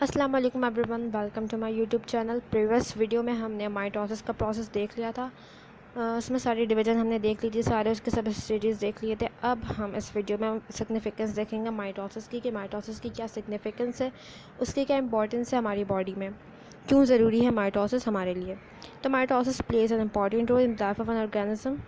अस्सलाम वालेकुम everyone, welcome to my YouTube channel. Previous video में हमने माइटोसिस का प्रोसेस देख लिया था। उसमें सारी डिवीज़न हमने देख ली थी, सारे उसके सब स्टेजेस देख लिए थे। अब हम इस वीडियो में सिग्निफिकेंस देखेंगे माइटोसिस की, कि माइटोसिस की क्या सिग्निफिकेंस है, उसकी क्या इंपॉर्टेंस है हमारी बॉडी में, क्यों ज़रूरी है माइटोसिस हमारे लिए। तो mitosis plays an important role in the life of an organism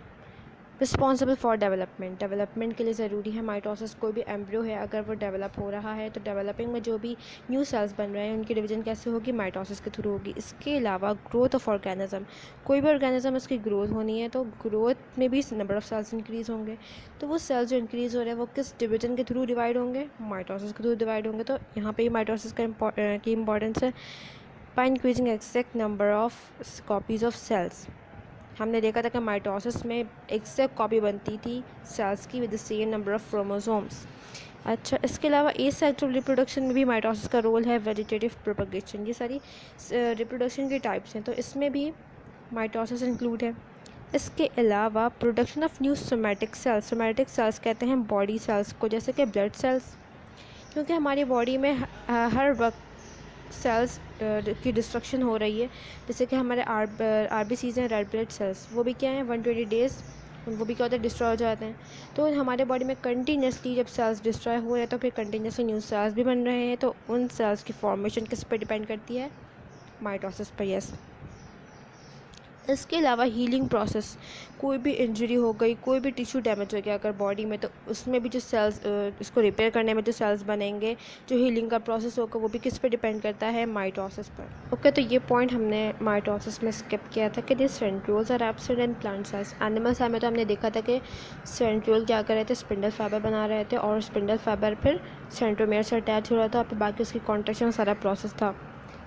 responsible for development के लिए ज़रूरी है माइटोसिस। कोई भी एम्ब्रियो है, अगर वो डेवलप हो रहा है तो डेवलपिंग में जो भी न्यू सेल्स बन रहे हैं उनकी डिवीजन कैसे होगी, माइटोसिस के थ्रू होगी। इसके अलावा ग्रोथ ऑफ ऑर्गेनिज्म, कोई भी ऑर्गेनिज्म उसकी ग्रोथ होनी है तो ग्रोथ में भी नंबर ऑफ सेल्स इंक्रीज़ होंगे। तो वो सेल्स जो इंक्रीज़ हो रहे हैं वो किस डिवीजन के थ्रू डिवाइड होंगे, माइटोसिस के थ्रू डिवाइड होंगे। तो यहाँ पे ही माइटोसिस की इंपॉर्टेंस है। By increasing exact number of copies of cells, हमने देखा था कि माइटोसिस में एग्जैक्ट कॉपी बनती थी सेल्स की with the same number of chromosomes. अच्छा, इसके अलावा एसेक्सुअल रिप्रोडक्शन में भी माइटोसिस का रोल है। वेजिटेटिव प्रोपगेशन, ये सारी रिप्रोडक्शन की टाइप्स हैं, तो इसमें भी माइटोसिस इंक्लूड है। इसके अलावा production of new somatic cells कहते हैं बॉडी सेल्स को, जैसे कि ब्लड सेल्स, क्योंकि हमारी बॉडी में हर वक्त सेल्स की डिस्ट्रक्शन हो रही है। जैसे कि हमारे आरबीसीज हैं, रेड ब्लड सेल्स, वो भी क्या है 120 डेज़ वो भी क्या होता है, डिस्ट्रॉय हो जाते हैं। तो हमारे बॉडी में कंटिन्यूसली जब सेल्स डिस्ट्रॉय हो रहे हैं तो फिर कंटिन्यूसली न्यू सेल्स भी बन रहे हैं। तो उन सेल्स की फॉर्मेशन किस पर डिपेंड करती है, माइटोसिस पर। यस, इसके अलावा हीलिंग प्रोसेस, कोई भी इंजरी हो गई, कोई भी टिश्यू डैमेज हो गया अगर बॉडी में, तो उसमें भी जो सेल्स इसको रिपेयर करने में जो सेल्स बनेंगे, जो हीलिंग का प्रोसेस होगा, वो भी किस पे डिपेंड करता है, माइटोसिस पर। ओके, तो ये पॉइंट हमने माइटोसिस में स्किप किया था कि this centrioles are absent in plant cells. Animal cell में तो हमने देखा था कि सेंट्रियोल क्या कर रहे थे, स्पिंडल फाइबर बना रहे थे, और स्पिंडल फाइबर फिर सेंट्रोमियर से अटैच हो रहा था, फिर बाकी उसकी कॉन्ट्रैक्शन सारा प्रोसेस था।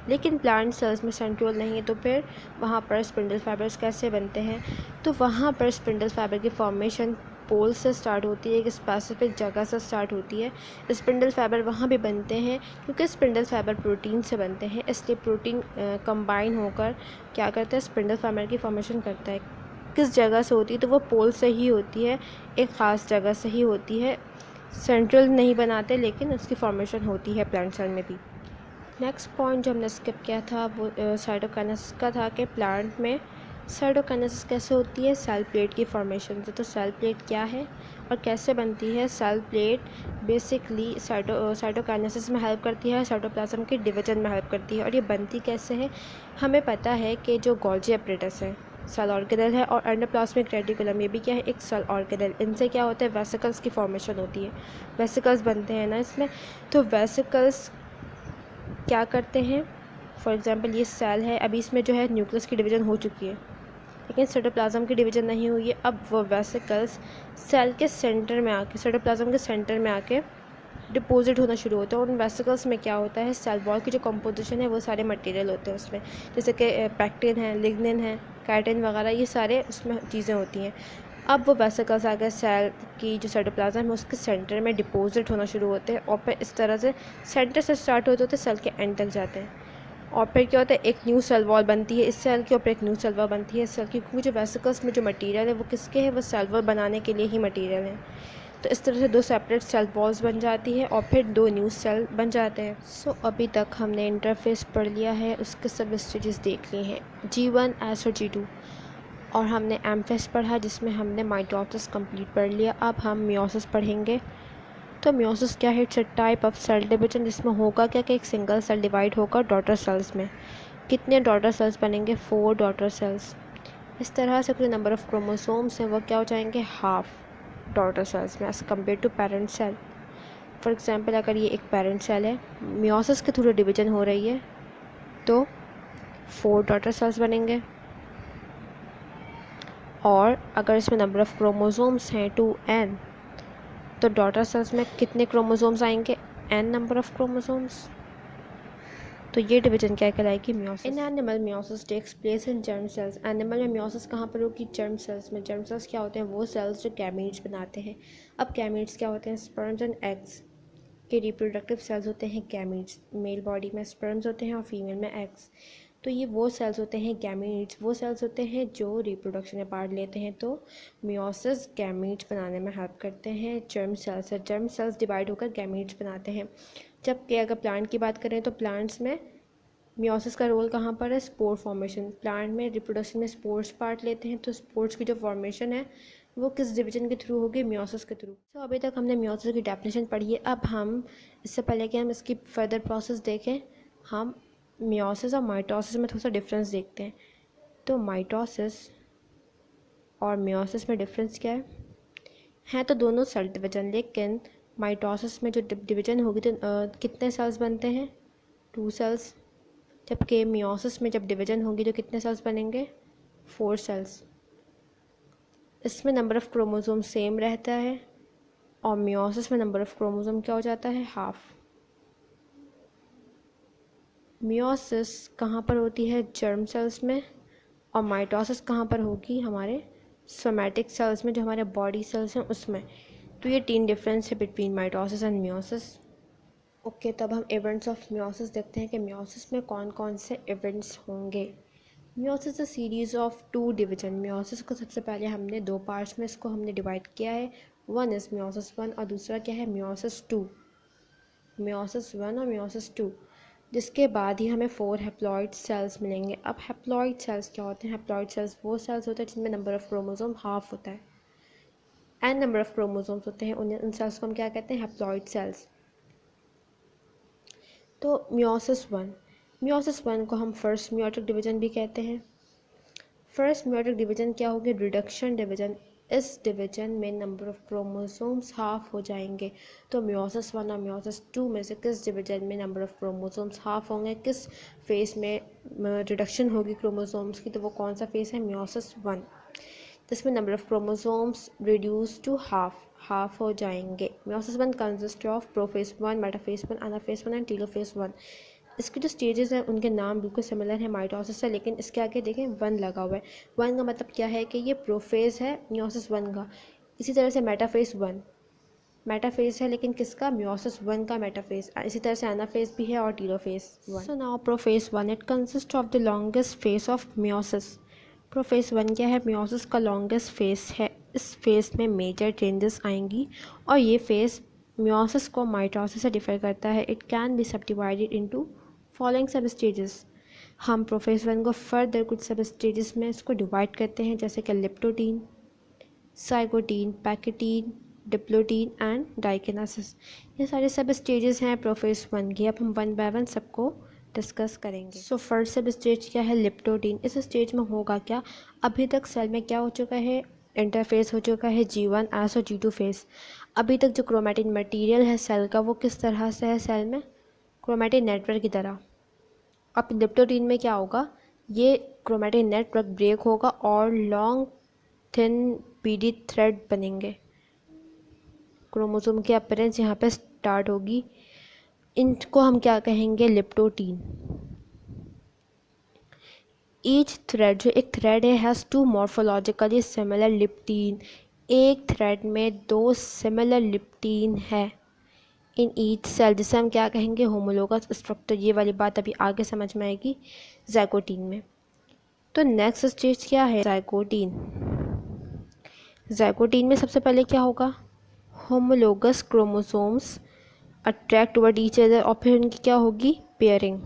लेकिन प्लांट सेल्स में सेंट्रियोल नहीं है, तो फिर वहाँ पर स्पिंडल फाइबर्स कैसे बनते हैं, तो वहाँ पर स्पिंडल फाइबर की फॉर्मेशन पोल से स्टार्ट होती है, एक स्पेसिफिक जगह से स्टार्ट होती है। स्पिंडल फाइबर वहाँ भी बनते हैं क्योंकि स्पिंडल फाइबर प्रोटीन से बनते हैं, इसलिए प्रोटीन कंबाइन होकर क्या करता है, स्पिंडल फाइबर की फॉर्मेशन करता है। किस जगह से होती है, तो वो पोल से ही होती है, एक ख़ास जगह से ही होती है। सेंट्रल नहीं बनाते, लेकिन उसकी फॉर्मेशन होती है प्लांट सेल में भी। नेक्स्ट पॉइंट जो हमने स्किप किया था वो साइटोकाइनेसिस का था, कि प्लांट में साइटोकाइनेसिस कैसे होती है, सेल प्लेट की फॉर्मेशन से। तो सेल प्लेट क्या है और कैसे बनती है, सेल प्लेट बेसिकली साइटोकाइनेसिस में हेल्प करती है, साइटोप्लाज्म के डिवीजन में हेल्प करती है। और ये बनती कैसे है, हमें पता है कि जो गोल्जी एपरेटस है, सेल ऑर्गेनेल है, और एंडोप्लाज्मिक रेटिकुलम, ये भी क्या है, एक सेल ऑर्गेनेल। इनसे क्या होता है, वेसिकल्स की फॉर्मेशन होती है, वेसिकल्स बनते हैं ना इसमें। तो वेसिकल्स क्या करते हैं, फॉर एग्जांपल ये सेल है, अभी इसमें जो है न्यूक्लियस की डिवीज़न हो चुकी है, लेकिन साइटोप्लाज्म की डिवीज़न नहीं हुई है। अब वो वेसिकल्स सेल के सेंटर में आके, साइटोप्लाज्म के सेंटर में आके डिपॉजिट होना शुरू होता है। और उन वेसिकल्स में क्या होता है, सेल वॉल की जो कंपोजिशन है वो सारे मटेरियल होते हैं उसमें, जैसे कि पैक्टिन है, लिग्निन है, काइटिन वगैरह, ये सारे उसमें चीज़ें होती हैं। अब वो वेसिकल्स आकर सेल की जो साइटोप्लाज्म है उसके सेंटर में डिपॉजिट होना शुरू होते हैं, और फिर इस तरह से सेंटर से स्टार्ट होते होते सेल के एंड तक जाते हैं। और फिर क्या होता है, एक न्यू सेल वॉल बनती है, इस सेल के ऊपर एक न्यू सेल वॉल बनती है इस सेल की, क्योंकि जो वेसिकल्स में जो मटेरियल है वो किसके हैं, वो सेल वॉल बनाने के लिए ही मटेरियल है। तो इस तरह से दो सेपरेट सेल वॉल्स बन जाती है और फिर दो न्यू सेल बन जाते हैं। सो अभी तक हमने इंटरफेस पढ़ लिया है, उसके सब स्टेजेस देख लिए हैं, G1, S और G2, और हमने एम्फेस पढ़ा जिसमें हमने माइटोसिस कंप्लीट पढ़ लिया। अब हम मियोसिस पढ़ेंगे। तो मियोसिस क्या है, it's a type of cell division, जिसमें होगा क्या कि एक सिंगल सेल डिवाइड होकर डॉटर सेल्स में। कितने डॉटर सेल्स बनेंगे, 4 डॉटर सेल्स। इस तरह से जो नंबर ऑफ क्रोमोसोम्स हैं वो क्या हो जाएंगे, हाफ डॉटर सेल्स में as compare to parent cell. For example अगर ये एक पेरेंट सेल है, मियोसिस के थ्रू डिवीजन हो रही है, तो 4 डॉटर सेल्स बनेंगे। और अगर इसमें नंबर ऑफ़ क्रोमोसोम्स हैं 2n, तो डॉटर सेल्स में कितने क्रोमोसोम्स आएंगे, n नंबर ऑफ़ क्रोमोसोम्स। तो ये डिवीजन क्या कहलाएगी, meiosis. In animal meiosis takes place in germ cells. Animal में मियोसिस कहाँ पर होगी, जर्म सेल्स में। जर्म सेल्स क्या होते हैं, वो सेल्स जो गैमीट्स बनाते हैं। अब गैमीट्स क्या होते हैं, स्पर्म्स एंड एग्स के रिप्रोडक्टिव सेल्स होते हैं गैमीट्स। मेल बॉडी में स्पर्म्स होते हैं और फीमेल में एग्स। तो ये वो सेल्स होते हैं गैमीट्स, वो सेल्स होते हैं जो रिप्रोडक्शन में पार्ट लेते हैं। तो मियोसिस गैमीट्स बनाने में हेल्प करते हैं जर्म सेल्स से। जर्म सेल्स डिवाइड होकर गैमीट्स बनाते हैं। जबकि अगर प्लांट की बात करें तो प्लांट्स में मियोसिस का रोल कहाँ पर है, स्पोर फॉर्मेशन। प्लांट में रिप्रोडक्शन में स्पोर्स पार्ट लेते हैं, तो स्पोर्स की जो फॉर्मेशन है वो किस डिवीजन के थ्रू होगी, मियोसिस के थ्रू। तो अभी तक हमने मियोसिस की डेफिनेशन पढ़ी है। अब हम इससे पहले कि हम इसकी फर्दर प्रोसेस देखें, हम मियोसिस और माइटोसिस में थोड़ा सा डिफरेंस देखते हैं। तो माइटोसिस और मियोसिस में डिफरेंस क्या है तो दोनों सेल डिवीजन, लेकिन माइटोसिस में जो डिवीजन होगी तो कितने सेल्स बनते हैं, 2 सेल्स। जबकि मियोसिस में जब डिवीजन होगी तो कितने सेल्स बनेंगे, 4 सेल्स। इसमें नंबर ऑफ़ क्रोमोसोम सेम रहता है और मियोसिस में नंबर ऑफ़ क्रोमोसोम क्या हो जाता है, हाफ। मियोसिस कहाँ पर होती है, जर्म सेल्स में, और माइटोसिस कहाँ पर होगी, हमारे सोमैटिक सेल्स में, जो हमारे बॉडी सेल्स हैं उसमें। तो ये 3 डिफरेंस है between mitosis and meiosis. Okay, तब हम इवेंट्स ऑफ मियोसिस देखते हैं कि मियोसिस में कौन कौन से इवेंट्स होंगे। Meiosis a series of 2 division. Meiosis को सबसे पहले हमने 2 पार्ट्स में इसको हमने डिवाइड किया है। वन इज़ मियोसिस 1 और दूसरा क्या है, मियोसिस 2। मियोसिस 1 और मियोसिस 2, जिसके बाद ही हमें 4 हैप्लॉइड सेल्स मिलेंगे। अब हैप्लॉइड सेल्स क्या होते हैं, हैप्लॉइड सेल्स वो सेल्स होते हैं जिनमें नंबर ऑफ़ क्रोमोसोम हाफ होता है, एन नंबर ऑफ़ क्रोमोसोम्स होते हैं। उन सेल्स को हम क्या कहते हैं, हैप्लॉइड सेल्स। तो मियोसिस वन को हम फर्स्ट मियोटिक डिवीजन भी कहते हैं। फर्स्ट मियोटिक डिवीजन क्या होगी, रिडक्शन डिवीजन। इस डिवीजन में नंबर ऑफ़ क्रोमोसोम्स हाफ हो जाएंगे। तो मियोसिस 1 और मियोसिस 2 में से किस डिवीजन में नंबर ऑफ़ क्रोमोसोम्स हाफ होंगे, किस फेस में रिडक्शन होगी क्रोमोसोम्स की, तो वो कौन सा फेस है, मियोसिस 1, जिसमें number of chromosomes reduce to half हो जाएंगे। Meiosis 1 consist of prophase 1, metaphase 1, anaphase 1 and telophase 1। इसके जो स्टेजेस हैं उनके नाम बिल्कुल सिमिलर है माइटोसिस से, लेकिन इसके आगे देखें 1 लगा हुआ है। 1 का मतलब क्या है कि ये प्रोफेज है मियोसिस 1 का। इसी तरह से मेटाफेज 1 मेटाफेज है, लेकिन किसका, मियोसिस 1 का मेटाफेज। इसी तरह से एनाफेज भी है और telophase 1। So now prophase 1, it consist of the longest phase of meiosis. Prophase 1 क्या है, मियोसिस का लॉन्गेस्ट फेज है। इस फेज में मेजर चेंजेस आएंगी और ये फेज मियोसिस को माइटोसिस से डिफर करता है। इट कैन बी सब डिवाइडेड इनटू फॉलोइंग सब स्टेजेस। हम प्रोफेज 1 को फर्दर कुछ सब स्टेजेस में इसको डिवाइड करते हैं, जैसे कि लिप्टोटीन, साइगोटीन, पैकेटीन, डिप्लोटीन एंड डाइकेनासिस। ये सारे सब स्टेजेस हैं प्रोफेज 1 की। अब हम 1 बाय 1 सबको डिस्कस करेंगे। सो फर्स्ट सब स्टेज क्या है, लिप्टोटीन। इस स्टेज में होगा क्या, अभी तक सेल में क्या हो चुका है, इंटरफेस हो चुका है G1S और G2 फेस। अभी तक जो क्रोमैटिन मटेरियल है सेल का वो किस तरह से है, सेल में क्रोमैटिन नेटवर्क की तरह। अब लिप्टोटीन में क्या होगा, ये क्रोमैटिन नेटवर्क ब्रेक होगा और लॉन्ग थिन बीडी थ्रेड बनेंगे। क्रोमोसोम की अपीयरेंस यहाँ पे स्टार्ट होगी। इनको हम क्या कहेंगे, लिप्टोटीन। ईच थ्रेड, जो एक थ्रेड है, हैज़ 2 मॉर्फोलॉजिकली सिमिलर लिप्टीन। एक थ्रेड में 2 सिमिलर लिप्टीन है इन ईच सेल, जिसे हम क्या कहेंगे, होमोलोगस स्ट्रक्चर। ये वाली बात अभी आगे समझ में आएगी ज़ाइगोटीन में। तो नेक्स्ट स्टेज क्या है, ज़ाइगोटीन। ज़ाइगोटीन में सबसे पहले क्या होगा, homologous chromosomes attract toward each other और फिर उनकी क्या होगी, पेयरिंग।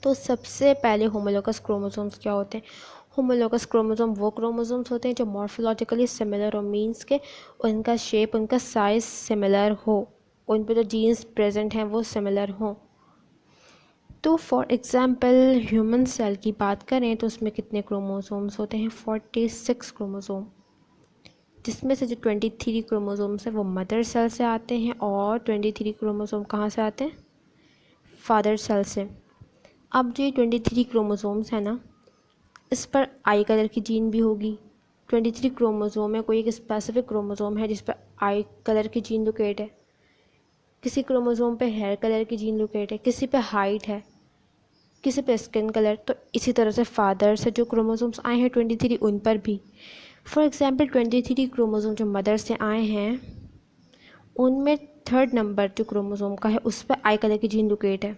तो सबसे पहले होमोलोगस क्रोमोसोम्स क्या होते हैं, होमोलोगस क्रोमोसोम वो क्रोमोसोम्स होते हैं जो मॉर्फोलॉजिकली सिमिलर हो, मीन्स के उनका शेप, उनका साइज सिमिलर हो, उन पर जो जीन्स प्रेजेंट हैं वो सिमिलर हों। तो फॉर एग्ज़ाम्पल ह्यूमन सेल की बात करें तो उसमें कितने क्रोमोसोम्स होते हैं, 46 क्रोमोसोम, जिसमें से जो 23 क्रोमोसोम्स हैं वो मदर सेल से आते हैं और 23 क्रोमोसोम कहाँ से आते हैं, फादर सेल से। अब जो 23 क्रोमोसोम्स है ना, इस पर आई कलर की जीन भी होगी। 23 क्रोमोसोम है, कोई एक स्पेसिफिक क्रोमोसोम है जिस पर आई कलर की जीन लोकेट है, किसी क्रोमोसोम पे हेयर कलर की जीन लोकेट है, किसी पे हाइट है, किसी पे स्किन कलर। तो इसी तरह से फादर से जो क्रोमोसोम्स आए हैं 23, उन पर भी। फॉर एग्ज़ाम्पल 23 क्रोमोसोम जो मदर से आए हैं उनमें 3rd नंबर जो क्रोमोसोम का है उस पर आई कलर की जीन लोकेट है।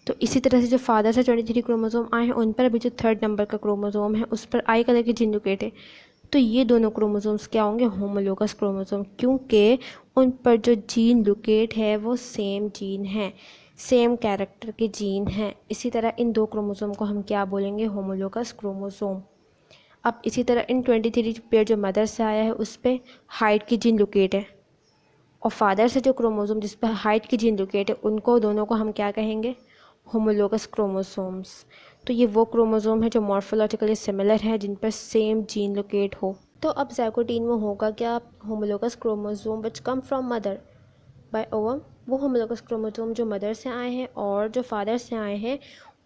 तो इसी तरह से जो फादर से 23 क्रोमोसोम आए हैं उन पर भी जो 3rd नंबर का क्रोमोसोम है उस पर आई कलर की जीन लोकेट है। तो ये दोनों क्रोमोसोम्स क्या होंगे, होमोलोगस क्रोमोसोम, क्योंकि उन पर जो जीन लोकेट है वो सेम जीन है, सेम कैरेक्टर के जीन हैं। इसी तरह इन दो क्रोमोसोम को हम क्या बोलेंगे, होमोलोगस क्रोमोसोम। अब इसी तरह इन 23 पेयर जो मदर से आया है उस पर हाइट की जीन लोकेट है, और फादर से जो क्रोमोसोम जिस पर हाइट की जीन लोकेट है उनको दोनों को हम क्या कहेंगे, होमोलोगस क्रोमोसोम्स। तो ये वो क्रोमोसोम है जो मॉर्फोलॉजिकली सिमिलर है, जिन पर सेम जीन लोकेट हो। तो अब ज़ाइगोटीन में होगा क्या, homologous chromosome which come from mother by ovum, वो होमोलोगस क्रोमोसोम जो मदर से आए हैं और जो फादर से आए हैं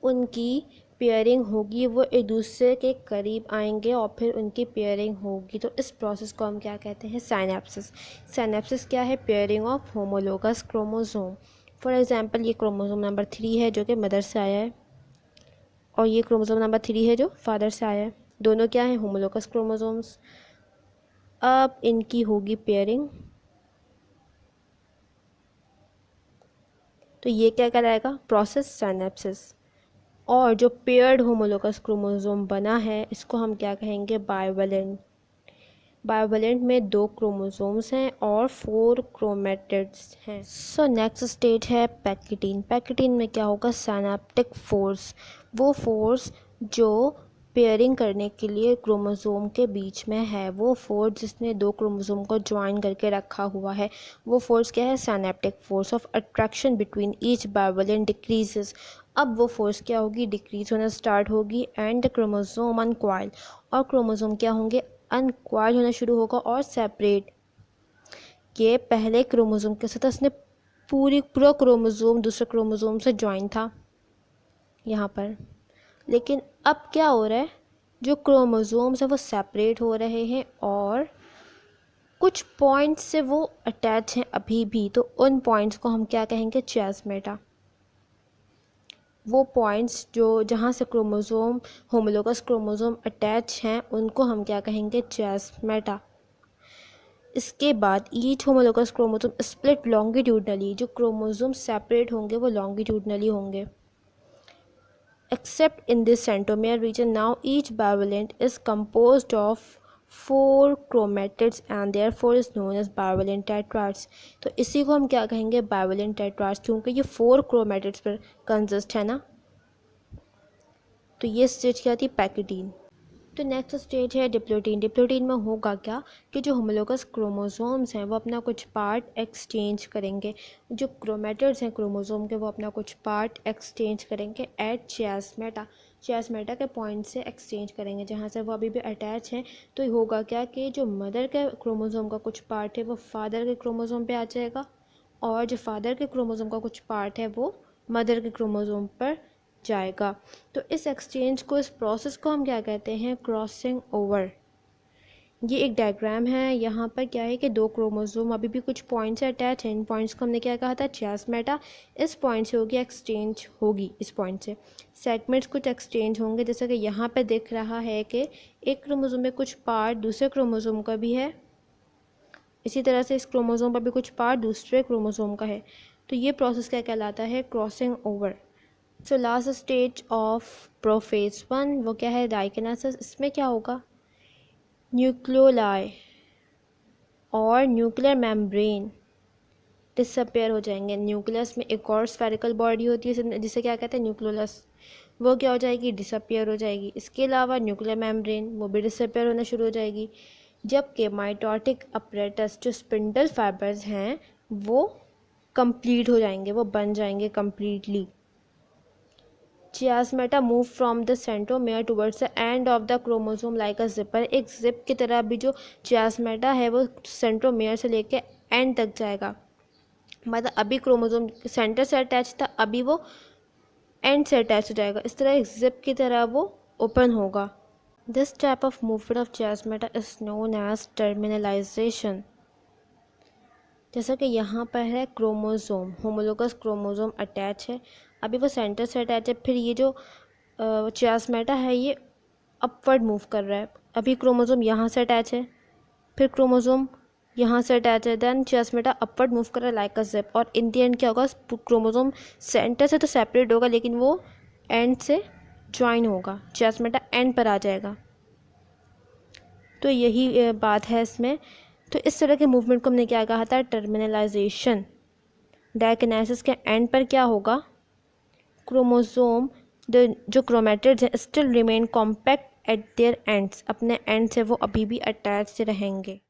उनकी पेयरिंग होगी, वो एक दूसरे के करीब आएंगे और फिर उनकी पेयरिंग होगी। तो इस प्रोसेस को हम क्या कहते हैं, साइनेप्सिस। साइनेप्सिस क्या है, pairing of homologous chromosome. For example ये क्रोमोसोम नंबर 3 है जो कि मदर से आया है, और ये क्रोमोसोम नंबर 3 है जो फादर से आया है। दोनों क्या है, होमोलोगस क्रोमोसोम्स। अब इनकी होगी पेयरिंग, तो ये क्या कराएगा, प्रोसेस साइनेप्सिस। और जो पेयर्ड होमोलोगस क्रोमोसोम बना है इसको हम क्या कहेंगे, बाइवैलेंट। बाइवैलेंट में 2 क्रोमोसोम्स हैं और 4 क्रोमेटिड्स हैं। सो नेक्स्ट स्टेज है पैकेटीन। पैकेटीन में क्या होगा, सिनेप्टिक फोर्स, वो फोर्स जो पेयरिंग करने के लिए क्रोमोसोम के बीच में है, वो फोर्स जिसने 2 क्रोमोसोम को ज्वाइन करके रखा हुआ है, वो फोर्स क्या है, synaptic force of attraction between each bivalent decreases. अब वो फोर्स क्या होगी, डिक्रीज होना स्टार्ट होगी एंड द क्रोमोसोम अनकॉइल, और क्रोमोसोम क्या होंगे, अनकॉइल होना शुरू होगा और सेपरेट। ये पहले क्रोमोसोम के साथ उसने पूरा क्रोमोसोम दूसरे क्रोमोसोम से ज्वाइन था यहाँ पर, लेकिन अब क्या हो रहा है, जो क्रोमोसोम्स है वो सेपरेट हो रहे हैं और कुछ पॉइंट्स से वो अटैच हैं अभी भी। तो उन पॉइंट्स को हम क्या कहेंगे, चियास्मेटा। वो पॉइंट्स जो जहाँ से क्रोमोसोम होमोलोगस क्रोमोसोम अटैच हैं उनको हम क्या कहेंगे, चियास्मेटा। इसके बाद each homologous chromosome split longitudinally, जो क्रोमोसोम सेपरेट होंगे वो लॉन्गिट्यूडनली होंगे। Except in this centromere region, now each bivalent is composed of 4 chromatids and therefore is known as bivalent tetrads। तो इसी को हम क्या कहेंगे, bivalent tetrads, क्योंकि ये 4 chromatids पर कंसिस्ट है ना। तो ये स्टेज क्या थी, पैकेटीन। तो नेक्स्ट स्टेज है डिप्लोटीन। डिप्लोटीन में होगा क्या कि जो होमोलोगस क्रोमोसोम्स हैं वो अपना कुछ पार्ट एक्सचेंज करेंगे, जो क्रोमेटिड्स हैं क्रोमोसोम के वो अपना कुछ पार्ट एक्सचेंज करेंगे एट चियास्मेटा। चियास्मेटा के पॉइंट से एक्सचेंज करेंगे जहाँ से वो अभी भी अटैच हैं। तो होगा क्या कि जो मदर के क्रोमोसोम का कुछ पार्ट है वो फादर के क्रोमोसोम पे आ जाएगा, और जो फादर के क्रोमोसोम का कुछ पार्ट है वो मदर के क्रोमोसोम पर जाएगा। तो इस एक्सचेंज को, इस प्रोसेस को हम क्या कहते हैं, क्रॉसिंग ओवर। ये एक डायग्राम है, यहाँ पर क्या है कि 2 क्रोमोसोम अभी भी कुछ पॉइंट से अटैच हैं। इन पॉइंट्स को हमने क्या कहा था, चियास्मेटा। इस पॉइंट से होगी एक्सचेंज, होगी इस पॉइंट से सेगमेंट्स कुछ एक्सचेंज होंगे, जैसा कि यहाँ पे दिख रहा है कि एक क्रोमोसोम में कुछ पार्ट दूसरे क्रोमोसोम का भी है, इसी तरह से इस क्रोमोसोम पर भी कुछ पार्ट दूसरे क्रोमोसोम का है। तो ये प्रोसेस क्या कहलाता है, crossing over. So last stage of prophase 1 वो क्या है, डाइकेनेसिस। इसमें क्या होगा, न्यूक्लियोलाई और न्यूक्लियर मेम्ब्रेन डिसअपेयर हो जाएंगे। न्यूक्लियस में एक और स्फेरिकल बॉडी होती है जिसे क्या कहते हैं, न्यूक्लियोलस, वो क्या हो जाएगी, डिसअपेयर हो जाएगी। इसके अलावा न्यूक्लियर मेम्ब्रेन वो भी डिसअपेयर होना शुरू हो जाएगी, जबकि माइटोटिक अपरेटस जो स्पिंडल फाइबर्स हैं वो कंप्लीट हो जाएंगे, वो बन जाएंगे completely. Chiasmata move from the centromere towards the end of the chromosome like a zipper. एक जिप की तरह भी जो चियास्मेटा है वो सेंट्रोमेयर से लेके एंड तक जाएगा। मतलब अभी क्रोमोसोम सेंटर से अटैच था, अभी वो एंड से अटैच हो जाएगा। इस तरह एक जिप की तरह वो ओपन होगा। This type of movement of chiasmata is known as terminalisation. जैसा कि यहाँ पर है क्रोमोसोम, होमोलोगस क्रोमोसोम अटैच है, अभी वो सेंटर से अटैच है, फिर ये जो चियास्मेटा है ये अपवर्ड मूव कर रहा है। अभी क्रोमोसोम यहाँ से अटैच है, फिर क्रोमोसोम यहाँ से अटैच है, देन चियास्मेटा अपवर्ड मूव कर रहा है लाइक अ जिप। और इन दी एंड क्या होगा, क्रोमोसोम सेंटर से तो सेपरेट होगा लेकिन वो एंड से ज्वाइन होगा, चियास्मेटा एंड पर आ जाएगा। तो यही बात है इसमें। तो इस तरह के मूवमेंट को हमने क्या कहा था, टर्मिनलाइजेशन। डायकिनेसिस के एंड पर क्या होगा, क्रोमोसोम जो क्रोमेटिड्स हैं still remain compact eight there ends, अपने एंड से वो अभी भी अटैच रहेंगे।